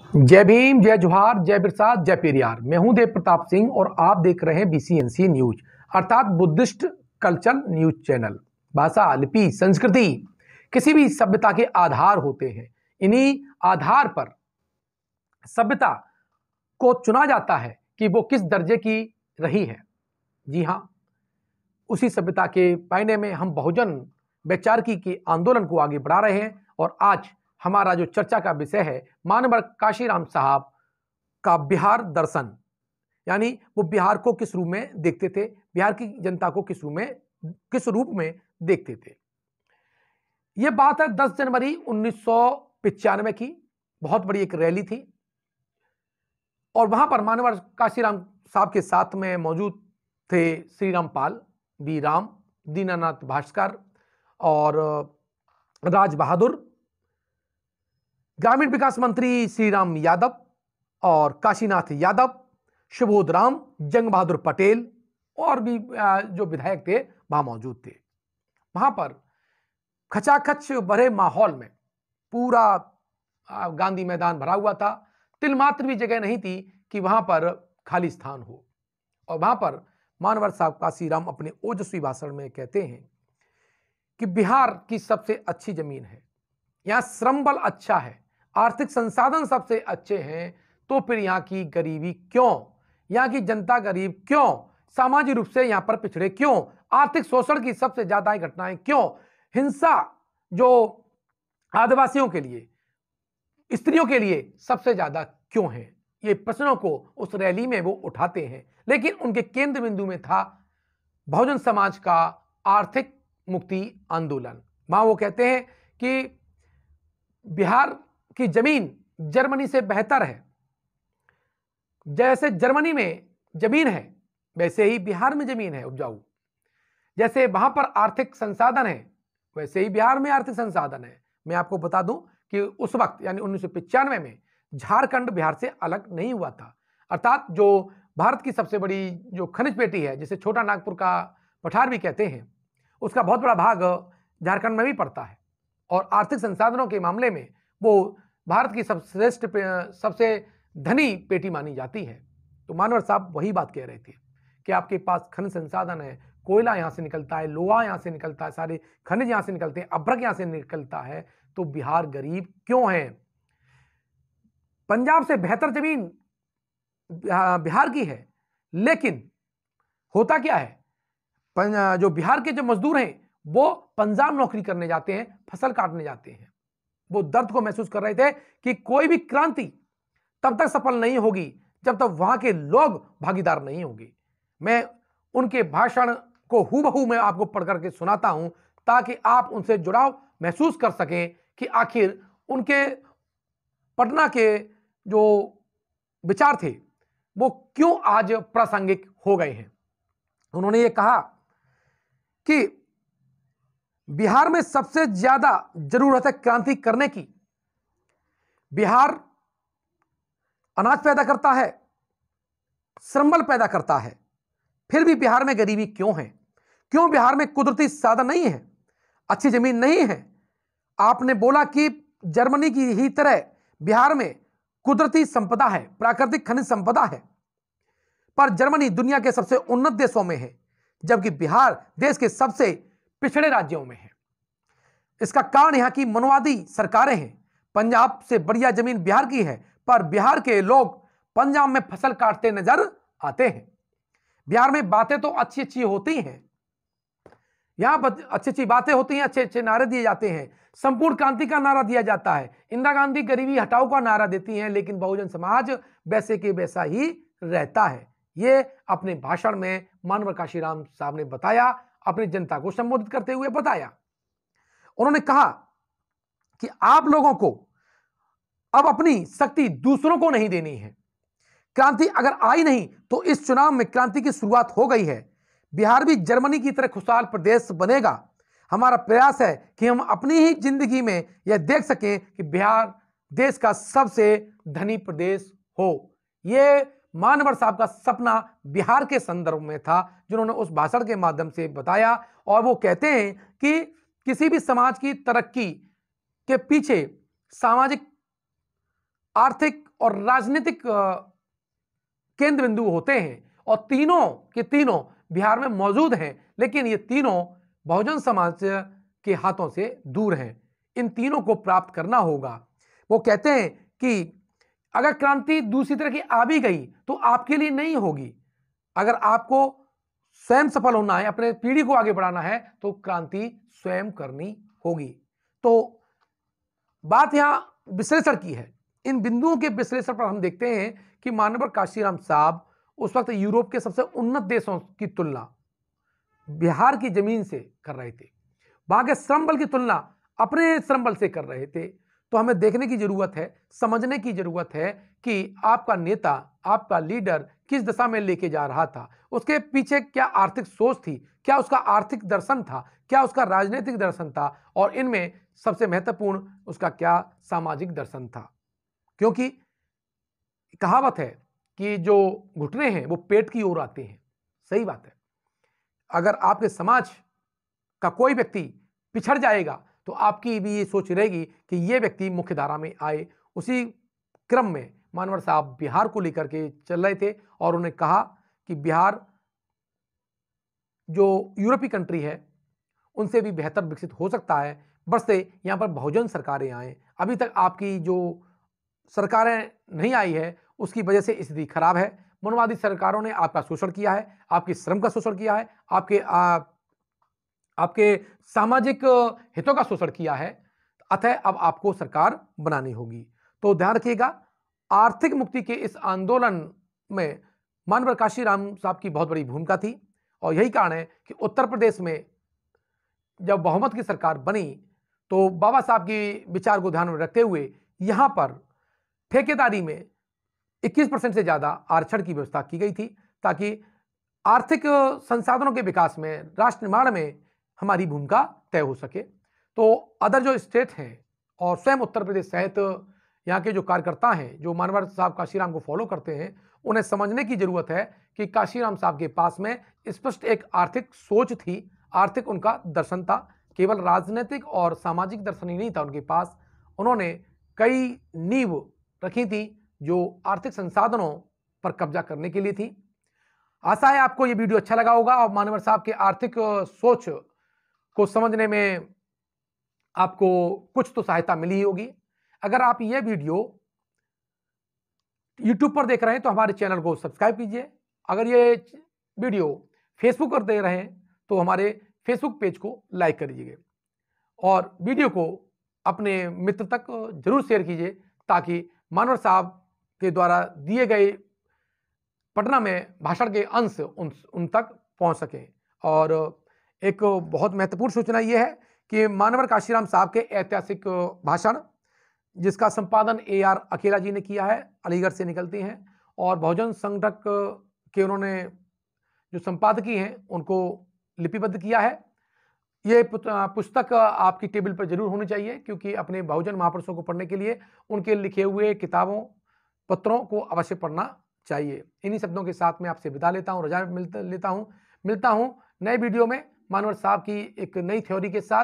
जय भीम, जय जोहार, जय बिरसा, जय पेरियार। मैं हूं देव प्रताप सिंह और आप देख रहे हैं बीसीएनसी न्यूज अर्थात बुद्धिस्ट कल्चर न्यूज चैनल। भाषा, लिपि, संस्कृति किसी भी सभ्यता के आधार होते हैं। इन्हीं आधार पर सभ्यता को चुना जाता है कि वो किस दर्जे की रही है। जी हां, उसी सभ्यता के पैने में हम बहुजन वैचारिकी के आंदोलन को आगे बढ़ा रहे हैं। और आज हमारा जो चर्चा का विषय है, मानवर काशीराम साहब का बिहार दर्शन, यानी वो बिहार को किस रूप में देखते थे, बिहार की जनता को किस रूप में देखते थे। ये बात है 10 जनवरी 1995 की। बहुत बड़ी एक रैली थी और वहां पर मानवर काशीराम साहब के साथ में मौजूद थे श्री रामपाल, बी राम, दीनानाथ भास्कर और राज बहादुर, ग्रामीण विकास मंत्री श्री राम यादव और काशीनाथ यादव, सुबोध राम, जंग बहादुर पटेल और भी जो विधायक थे वहां मौजूद थे। वहां पर खचाखच भरे माहौल में पूरा गांधी मैदान भरा हुआ था। तिल मात्र भी जगह नहीं थी कि वहां पर खाली स्थान हो। और वहां पर मानवर साहब काशीराम अपने ओजस्वी भाषण में कहते हैं कि बिहार की सबसे अच्छी जमीन है, यहां श्रम बल अच्छा है, आर्थिक संसाधन सबसे अच्छे हैं, तो फिर यहां की गरीबी क्यों, यहां की जनता गरीब क्यों, सामाजिक रूप से यहां पर पिछड़े क्यों, आर्थिक शोषण की सबसे ज्यादा घटनाएं क्यों, हिंसा जो आदिवासियों के लिए, स्त्रियों के लिए सबसे ज्यादा क्यों है। ये प्रश्नों को उस रैली में वो उठाते हैं, लेकिन उनके केंद्र बिंदु में था बहुजन समाज का आर्थिक मुक्ति आंदोलन। वहां वो कहते हैं कि बिहार की जमीन जर्मनी से बेहतर है। जैसे जर्मनी में जमीन है वैसे ही बिहार में जमीन है उपजाऊ। जैसे वहां पर आर्थिक संसाधन है वैसे ही बिहार में आर्थिक संसाधन है। मैं आपको बता दूं कि उस वक्त यानी 1995 में झारखंड बिहार से अलग नहीं हुआ था। अर्थात जो भारत की सबसे बड़ी जो खनिज पेटी है, जिसे छोटा नागपुर का पठार भी कहते हैं, उसका बहुत बड़ा भाग झारखंड में भी पड़ता है। और आर्थिक संसाधनों के मामले में वो भारत की सबसे धनी पेटी मानी जाती है। तो मानवर साहब वही बात कह रहे थे कि आपके पास खनिज संसाधन है, कोयला यहां से निकलता है, लोहा यहां से निकलता है, सारे खनिज यहां से निकलते हैं, अभ्रक यहां से निकलता है, तो बिहार गरीब क्यों है। पंजाब से बेहतर जमीन बिहार की है, लेकिन होता क्या है, जो बिहार के जो मजदूर हैं वो पंजाब नौकरी करने जाते हैं, फसल काटने जाते हैं। वो दर्द को महसूस कर रहे थे कि कोई भी क्रांति तब तक सफल नहीं होगी जब तक वहां के लोग भागीदार नहीं होंगे। मैं उनके भाषण को हूबहू मैं आपको पढ़ करके सुनाता हूं ताकि आप उनसे जुड़ाव महसूस कर सकें कि आखिर उनके पटना के जो विचार थे वो क्यों आज प्रासंगिक हो गए हैं। उन्होंने ये कहा कि बिहार में सबसे ज्यादा जरूरत है क्रांति करने की। बिहार अनाज पैदा करता है, श्रम बल पैदा करता है, फिर भी बिहार में गरीबी क्यों है। क्यों बिहार में कुदरती साधन नहीं है, अच्छी जमीन नहीं है। आपने बोला कि जर्मनी की ही तरह बिहार में कुदरती संपदा है, प्राकृतिक खनिज संपदा है, पर जर्मनी दुनिया के सबसे उन्नत देशों में है, जबकि बिहार देश के सबसे पिछड़े राज्यों में है। इसका कारण यहां की मनोवादी सरकारें हैं। पंजाब से बढ़िया जमीन बिहार की है, पर बिहार के लोग पंजाब में फसल काटते नजर आते हैं। बिहार में बातें तो अच्छी अच्छी होती हैं, यहां अच्छी अच्छी बातें होती हैं, अच्छे अच्छे नारे दिए जाते हैं, संपूर्ण क्रांति का नारा दिया जाता है, इंदिरा गांधी गरीबी हटाओ का नारा देती हैं, लेकिन बहुजन समाज वैसे के वैसा ही रहता है। ये अपने भाषण में मानवर काशीराम साहब ने बताया, अपनी जनता को संबोधित करते हुए बताया। उन्होंने कहा कि आप लोगों को अब अपनी शक्ति दूसरों को नहीं देनी है। क्रांति अगर आई नहीं तो इस चुनाव में क्रांति की शुरुआत हो गई है। बिहार भी जर्मनी की तरह खुशहाल प्रदेश बनेगा। हमारा प्रयास है कि हम अपनी ही जिंदगी में यह देख सकें कि बिहार देश का सबसे धनी प्रदेश हो। यह मानवर साहब का सपना बिहार के संदर्भ में था, जिन्होंने उस भाषण के माध्यम से बताया। और वो कहते हैं कि किसी भी समाज की तरक्की के पीछे सामाजिक आर्थिक और राजनीतिक केंद्र बिंदु होते हैं और तीनों के तीनों बिहार में मौजूद हैं, लेकिन ये तीनों बहुजन समाज के हाथों से दूर हैं। इन तीनों को प्राप्त करना होगा। वो कहते हैं कि अगर क्रांति दूसरी तरह की आ भी गई तो आपके लिए नहीं होगी। अगर आपको स्वयं सफल होना है, अपने पीढ़ी को आगे बढ़ाना है, तो क्रांति स्वयं करनी होगी। तो बात यहां विश्लेषण की है। इन बिंदुओं के विश्लेषण पर हम देखते हैं कि मानवर काशीराम साहब उस वक्त यूरोप के सबसे उन्नत देशों की तुलना बिहार की जमीन से कर रहे थे, वहां के श्रम बल की तुलना अपने श्रम बल से कर रहे थे। तो हमें देखने की जरूरत है, समझने की जरूरत है कि आपका नेता, आपका लीडर किस दिशा में लेके जा रहा था, उसके पीछे क्या आर्थिक सोच थी, क्या उसका आर्थिक दर्शन था, क्या उसका राजनीतिक दर्शन था, और इनमें सबसे महत्वपूर्ण उसका क्या सामाजिक दर्शन था। क्योंकि कहावत है कि जो घुटने हैं वो पेट की ओर आते हैं। सही बात है। अगर आपके समाज का कोई व्यक्ति पिछड़ जाएगा तो आपकी भी ये सोच रहेगी कि ये व्यक्ति मुख्य धारा में आए। उसी क्रम में मानवर साहब बिहार को लेकर के चल रहे थे और उन्होंने कहा कि बिहार जो यूरोपीय कंट्री है उनसे भी बेहतर विकसित हो सकता है, बशर्ते यहाँ पर बहुजन सरकारें आए। अभी तक आपकी जो सरकारें नहीं आई है उसकी वजह से स्थिति खराब है। मनवादी सरकारों ने आपका शोषण किया है, आपके श्रम का शोषण किया है, आपके सामाजिक हितों का शोषण किया है। अतः अब आपको सरकार बनानी होगी। तो ध्यान रखिएगा, आर्थिक मुक्ति के इस आंदोलन में मानवर काशीराम साहब की बहुत बड़ी भूमिका थी और यही कारण है कि उत्तर प्रदेश में जब बहुमत की सरकार बनी तो बाबा साहब के विचार को ध्यान में रखते हुए यहां पर ठेकेदारी में 21% से ज्यादा आरक्षण की व्यवस्था की गई थी, ताकि आर्थिक संसाधनों के विकास में, राष्ट्र निर्माण में हमारी भूमिका तय हो सके। तो अदर जो स्टेट हैं और स्वयं उत्तर प्रदेश सहित यहाँ के जो कार्यकर्ता हैं जो मानवर साहब काशीराम को फॉलो करते हैं, उन्हें समझने की जरूरत है कि काशीराम साहब के पास में स्पष्ट एक आर्थिक सोच थी, आर्थिक उनका दर्शन था। केवल राजनीतिक और सामाजिक दर्शन ही नहीं था उनके पास, उन्होंने कई नींव रखी थी जो आर्थिक संसाधनों पर कब्जा करने के लिए थी। आशा है आपको ये वीडियो अच्छा लगा होगा और मानवर साहब के आर्थिक सोच को समझने में आपको कुछ तो सहायता मिली होगी। अगर आप ये वीडियो YouTube पर देख रहे हैं तो हमारे चैनल को सब्सक्राइब कीजिए। अगर ये वीडियो फेसबुक पर देख रहे हैं तो हमारे फेसबुक पेज को लाइक करिए और वीडियो को अपने मित्र तक जरूर शेयर कीजिए, ताकि मानवर साहब के द्वारा दिए गए पटना में भाषण के अंश उन तक पहुंच सके। और एक बहुत महत्वपूर्ण सूचना यह है कि मानवर काशीराम साहब के ऐतिहासिक भाषण, जिसका संपादन AR अकेला जी ने किया है, अलीगढ़ से निकलती हैं, और बहुजन संगठक के उन्होंने जो संपादकीय हैं उनको लिपिबद्ध किया है। ये पुस्तक आपकी टेबल पर जरूर होनी चाहिए, क्योंकि अपने बहुजन महापुरुषों को पढ़ने के लिए उनके लिखे हुए किताबों पत्रों को अवश्य पढ़ना चाहिए। इन्हीं शब्दों के साथ मैं आपसे विदा लेता हूँ, रजा मिलता हूँ नए वीडियो में मानवर साहब की एक नई थ्योरी के साथ।